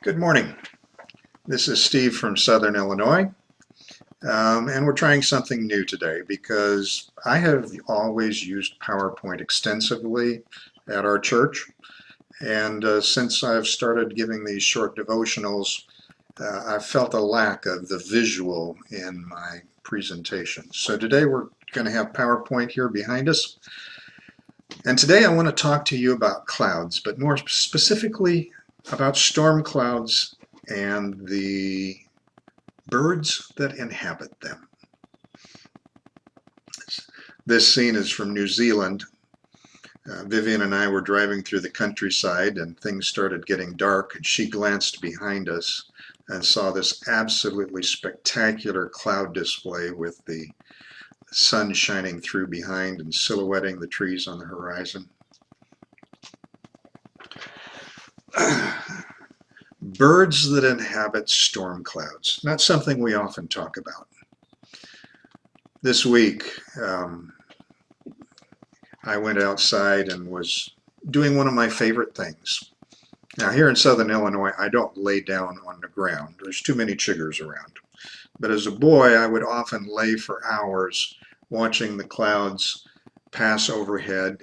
Good morning. This is Steve from Southern Illinois, and we're trying something new today because I have always used PowerPoint extensively at our church, and since I've started giving these short devotionals, I've felt a lack of the visual in my presentation. So today we're going to have PowerPoint here behind us, and today I want to talk to you about clouds, but more specifically about storm clouds and the birds that inhabit them. This scene is from New Zealand. Vivian and I were driving through the countryside and things started getting dark, and she glanced behind us and saw this absolutely spectacular cloud display with the sun shining through behind and silhouetting the trees on the horizon. Birds that inhabit storm clouds, not something we often talk about. This week, I went outside and was doing one of my favorite things. Now, here in Southern Illinois, I don't lay down on the ground. There's too many chiggers around. But as a boy, I would often lay for hours watching the clouds pass overhead.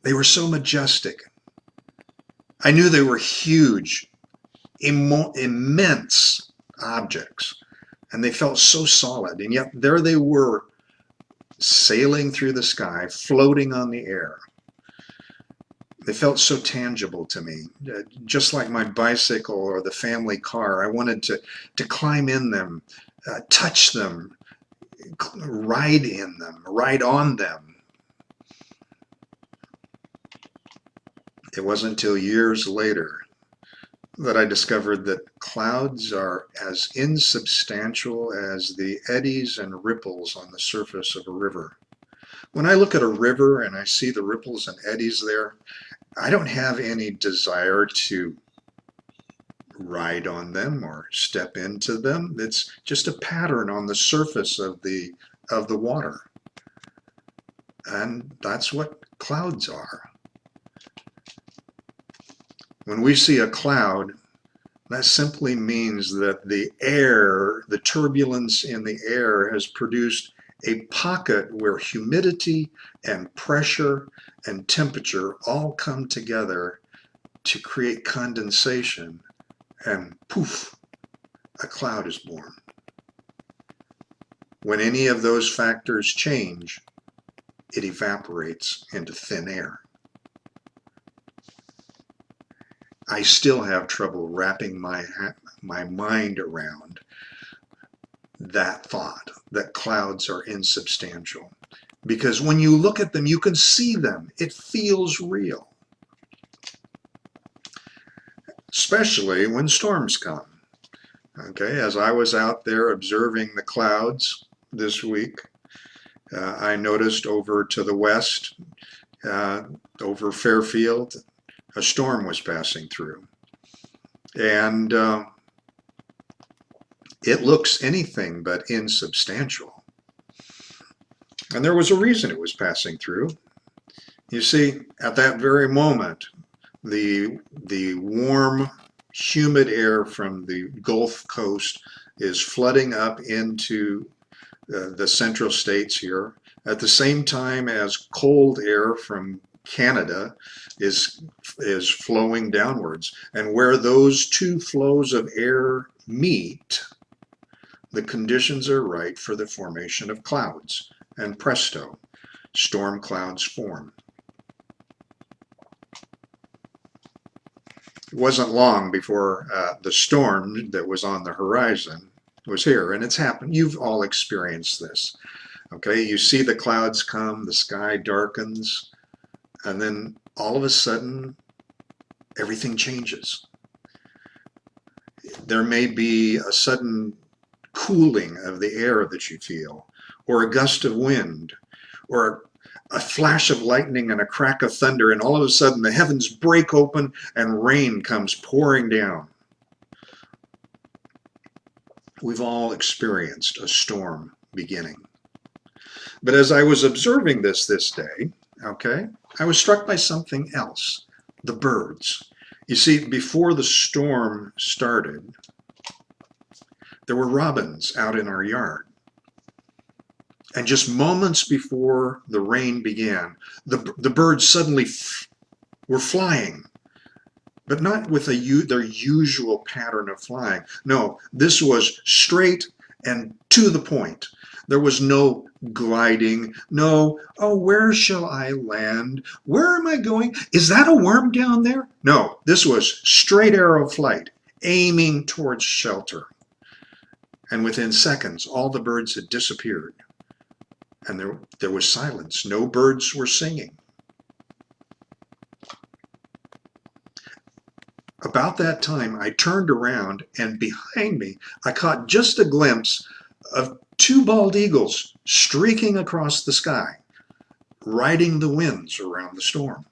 They were so majestic. I knew they were huge, immense objects, and they felt so solid, and yet there they were, sailing through the sky, floating on the air. They felt so tangible to me, just like my bicycle or the family car. I wanted to climb in them, touch them, ride in them, ride on them. It wasn't until years later that I discovered that clouds are as insubstantial as the eddies and ripples on the surface of a river. When I look at a river and I see the ripples and eddies there, I don't have any desire to ride on them or step into them. It's just a pattern on the surface of the water. And that's what clouds are. When we see a cloud, that simply means that the air, the turbulence in the air has produced a pocket where humidity and pressure and temperature all come together to create condensation, and poof, a cloud is born. When any of those factors change, it evaporates into thin air. I still have trouble wrapping my mind around that thought, that clouds are insubstantial. Because when you look at them, you can see them. It feels real. Especially when storms come. Okay, as I was out there observing the clouds this week, I noticed over to the west, over Fairfield, a storm was passing through. And it looks anything but insubstantial. And there was a reason it was passing through. You see, at that very moment, the warm, humid air from the Gulf Coast is flooding up into the central states here, at the same time as cold air from Canada is flowing downwards. And where those two flows of air meet, the conditions are right for the formation of clouds. And presto, storm clouds form. It wasn't long before the storm that was on the horizon was here, and it's happened. You've all experienced this. Okay, you see the clouds come, the sky darkens, and then all of a sudden, everything changes. There may be a sudden cooling of the air that you feel, or a gust of wind, or a flash of lightning and a crack of thunder, and all of a sudden the heavens break open and rain comes pouring down. We've all experienced a storm beginning. But as I was observing this day, okay, I was struck by something else, the birds. You see, before the storm started, there were robins out in our yard. And just moments before the rain began, the birds suddenly were flying, but not with their usual pattern of flying. No, this was straight and to the point. There was no gliding, no, oh, where shall I land? Where am I going? Is that a worm down there? No, this was straight arrow flight, aiming towards shelter. And within seconds, all the birds had disappeared. And there was silence. No birds were singing. About that time, I turned around, and behind me, I caught just a glimpse of two bald eagles streaking across the sky, riding the winds around the storm.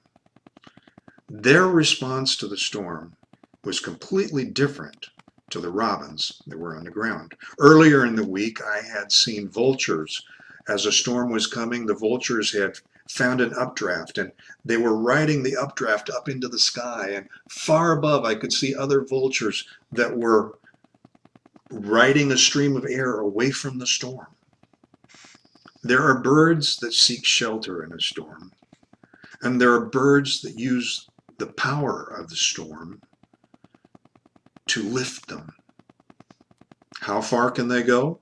Their response to the storm was completely different to the robins that were on the ground. Earlier in the week, I had seen vultures. As a storm was coming, the vultures had found an updraft, and they were riding the updraft up into the sky, and far above I could see other vultures that were riding a stream of air away from the storm. There are birds that seek shelter in a storm, and there are birds that use the power of the storm to lift them. How far can they go?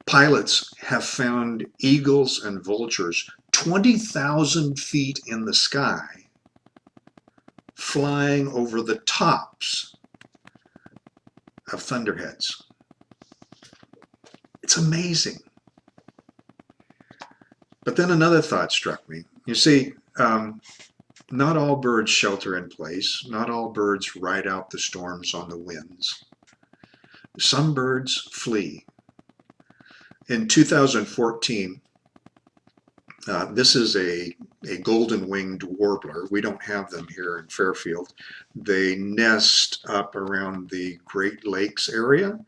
Pilots have found eagles and vultures 20,000 feet in the sky, flying over the tops of thunderheads. It's amazing. But then another thought struck me. You see, not all birds shelter in place. Not all birds ride out the storms on the winds. Some birds flee. In 2014, this is a golden-winged warbler. We don't have them here in Fairfield. They nest up around the Great Lakes area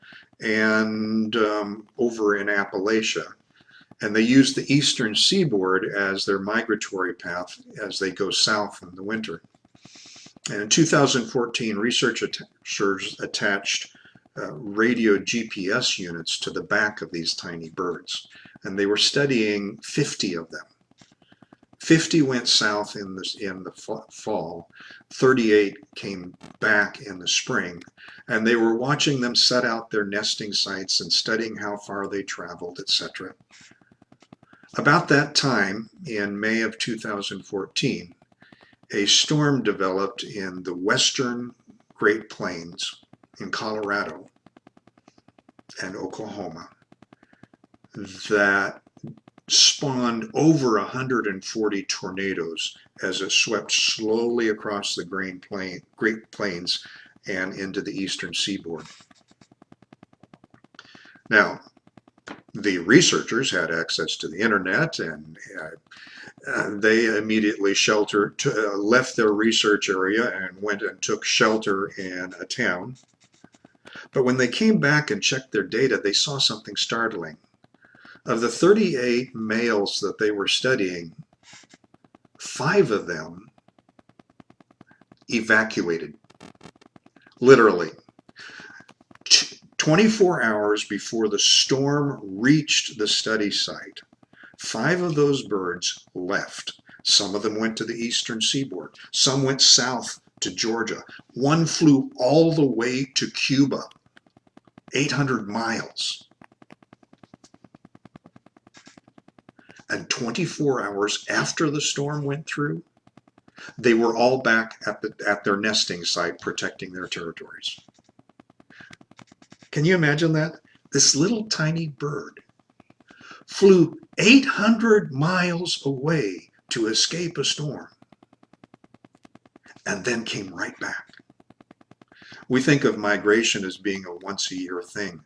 and over in Appalachia. And they use the eastern seaboard as their migratory path as they go south in the winter. And in 2014, researchers attached radio GPS units to the back of these tiny birds. And they were studying 50 of them. 50 went south in the fall, 38 came back in the spring, and they were watching them set out their nesting sites and studying how far they traveled, etc. About that time, in May of 2014, a storm developed in the western Great Plains in Colorado and Oklahoma that spawned over 140 tornadoes as it swept slowly across the Great Plains and into the eastern seaboard. Now, the researchers had access to the internet, and they immediately left their research area and went and took shelter in a town. But when they came back and checked their data, they saw something startling. Of the 38 males that they were studying, 5 of them evacuated, literally. 24 hours before the storm reached the study site, 5 of those birds left. Some of them went to the eastern seaboard. Some went south to Georgia. One flew all the way to Cuba, 800 miles. And 24 hours after the storm went through, they were all back at their nesting site protecting their territories. Can you imagine that? This little tiny bird flew 800 miles away to escape a storm and then came right back. We think of migration as being a once-a-year thing,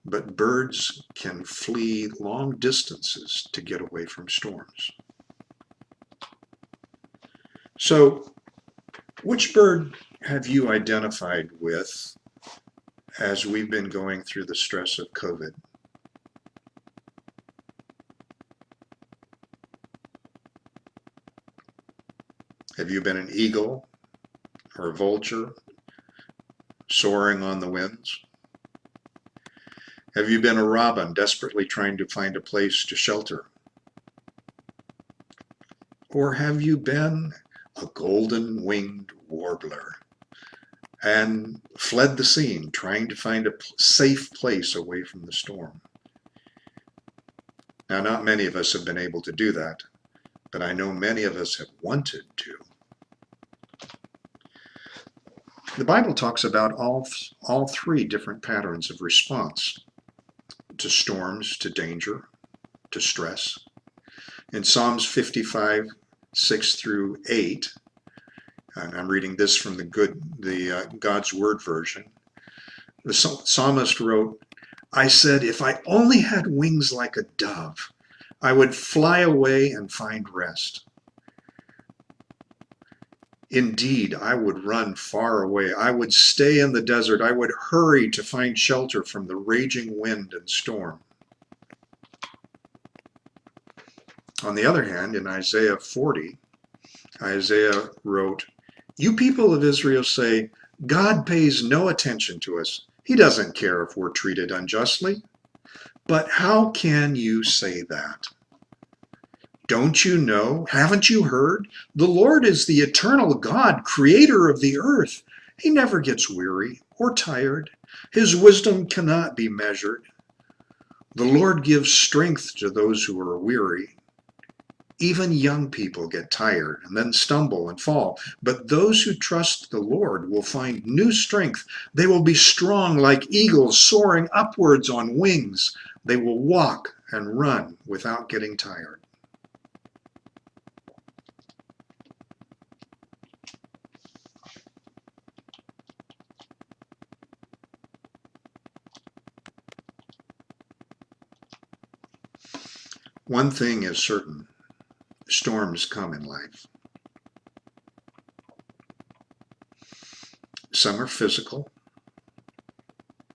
but birds can flee long distances to get away from storms. So, which bird have you identified with as we've been going through the stress of COVID? Have you been an eagle, or a vulture soaring on the winds? Have you been a robin desperately trying to find a place to shelter? Or have you been a golden-winged warbler and fled the scene, trying to find a safe place away from the storm? Now, not many of us have been able to do that, but I know many of us have wanted to. The Bible talks about all three different patterns of response to storms, to danger, to stress. In Psalms 55, 6 through 8, and I'm reading this from the God's Word version, the psalmist wrote, I said, if I only had wings like a dove, I would fly away and find rest. Indeed, I would run far away. I would stay in the desert. I would hurry to find shelter from the raging wind and storm. On the other hand, in Isaiah 40, Isaiah wrote, you people of Israel say, God pays no attention to us. He doesn't care if we're treated unjustly. But how can you say that? Don't you know? Haven't you heard? The Lord is the eternal God, creator of the earth. He never gets weary or tired. His wisdom cannot be measured. The Lord gives strength to those who are weary. Even young people get tired and then stumble and fall. But those who trust the Lord will find new strength. They will be strong like eagles soaring upwards on wings. They will walk and run without getting tired. One thing is certain, storms come in life. Some are physical,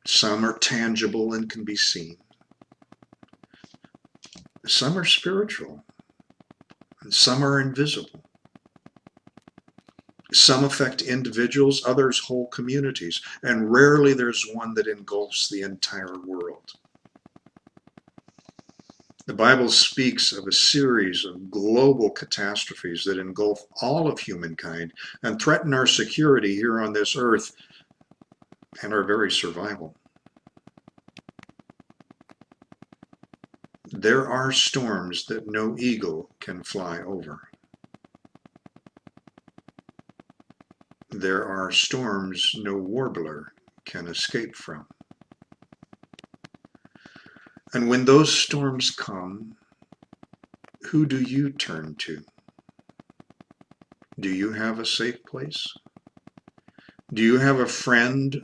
some are tangible and can be seen. Some are spiritual, and some are invisible. Some affect individuals, others whole communities, and rarely there's one that engulfs the entire world. The Bible speaks of a series of global catastrophes that engulf all of humankind and threaten our security here on this earth and our very survival. There are storms that no eagle can fly over. There are storms no warbler can escape from. And when those storms come, who do you turn to? Do you have a safe place? Do you have a friend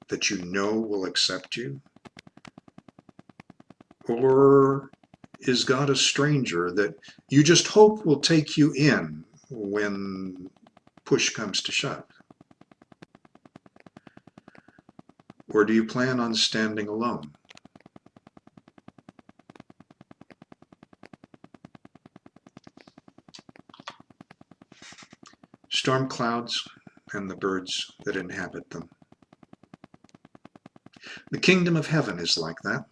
that you know will accept you? Or is God a stranger that you just hope will take you in when push comes to shove? Or do you plan on standing alone? Storm clouds and the birds that inhabit them. The kingdom of heaven is like that.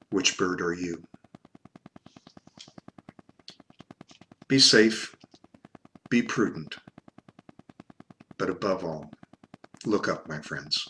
Which bird are you? Be safe, be prudent, but above all, look up, my friends.